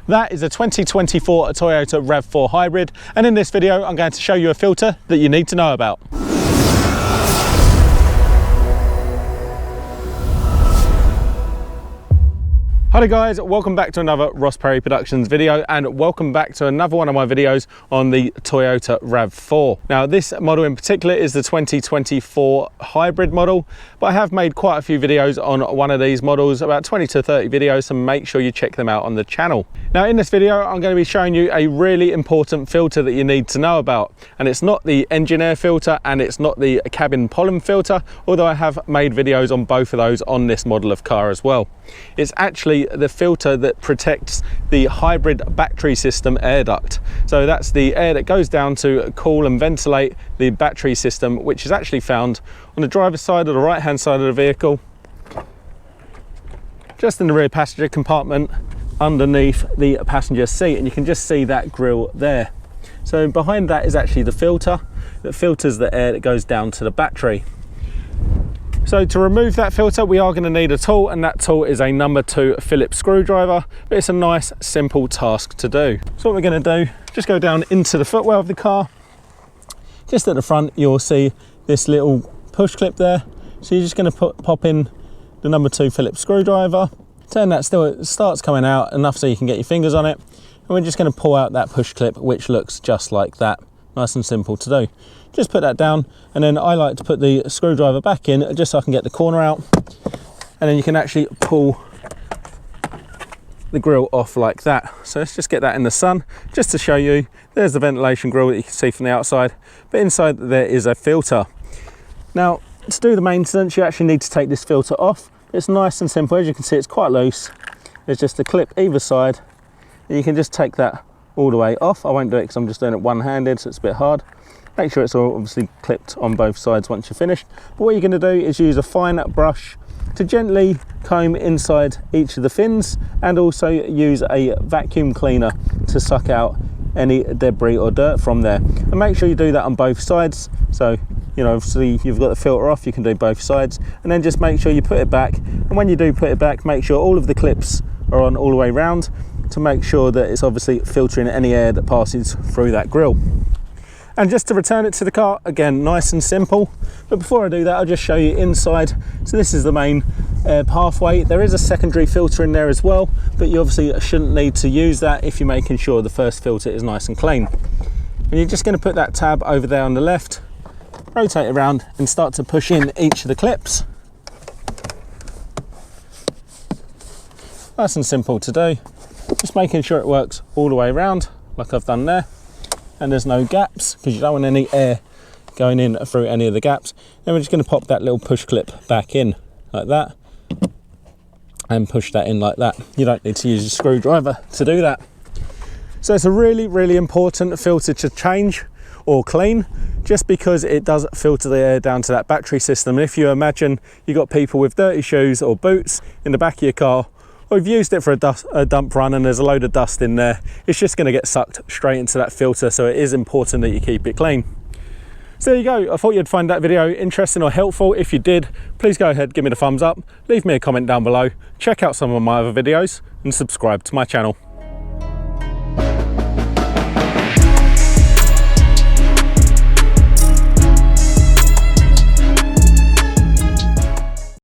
That is a 2024 Toyota RAV4 Hybrid, and in this video I'm going to show you a filter that you need to know about. Hi guys, welcome back to another Ross Perry Productions video, and welcome back to another one of my videos on the Toyota RAV4. Now this model in particular is the 2024 hybrid model, but I have made quite a few videos on one of these models, about 20 to 30 videos, so make sure you check them out on the channel. Now in this video I'm going to be showing you a really important filter that you need to know about, and it's not the engine air filter and it's not the cabin pollen filter, although I have made videos on both of those on this model of car as well. It's actually the filter that protects the hybrid battery system air duct. So that's the air that goes down to cool and ventilate the battery system, which is actually found on the driver's side or the right hand side of the vehicle, just in the rear passenger compartment underneath the passenger seat, and you can just see that grille there. So behind that is actually the filter that filters the air that goes down to the battery. So to remove that filter we are going to need a tool, and that tool is a number 2 Phillips screwdriver, but it's a nice simple task to do. So what we're going to do, just go down into the footwell of the car. Just at the front you'll see this little push clip there, so you're just going to pop in the number 2 Phillips screwdriver, turn that till it starts coming out enough so you can get your fingers on it, and we're just going to pull out that push clip, which looks just like that. Nice and simple to do. Just put that down, and then I like to put the screwdriver back in just so I can get the corner out, and then you can actually pull the grille off like that. So let's just get that in the sun just to show you. There's the ventilation grille that you can see from the outside, but inside there is a filter. Now to do the maintenance you actually need to take this filter off. It's nice and simple. As you can see, it's quite loose. There's just a clip either side, and you can just take that all the way off. I won't do it because I'm just doing it one-handed, so it's a bit hard. Make sure it's all obviously clipped on both sides once you're finished. But what you're going to do is use a fine brush to gently comb inside each of the fins, and also use a vacuum cleaner to suck out any debris or dirt from there. And make sure you do that on both sides. So, you know, obviously you've got the filter off, you can do both sides, and then just make sure you put it back. And when you do put it back, make sure all of the clips are on all the way round, to make sure that it's obviously filtering any air that passes through that grille. And just to return it to the car, again, nice and simple. But before I do that, I'll just show you inside. So this is the main air pathway. There is a secondary filter in there as well, but you obviously shouldn't need to use that if you're making sure the first filter is nice and clean. And you're just going to put that tab over there on the left, rotate it around and start to push in each of the clips. Nice and simple to do. Just making sure it works all the way around like I've done there, and there's no gaps because you don't want any air going in through any of the gaps. Then we're just going to pop that little push clip back in like that and push that in like that. You don't need to use a screwdriver to do that. So it's a really important filter to change or clean, just because it does filter the air down to that battery system. And if you imagine you've got people with dirty shoes or boots in the back of your car, or you've used it for a dump run and there's a load of dust in there, it's just going to get sucked straight into that filter, so it is important that you keep it clean. So there you go. I thought you'd find that video interesting or helpful. If you did, please go ahead, give me the thumbs up, leave me a comment down below, check out some of my other videos and subscribe to my channel.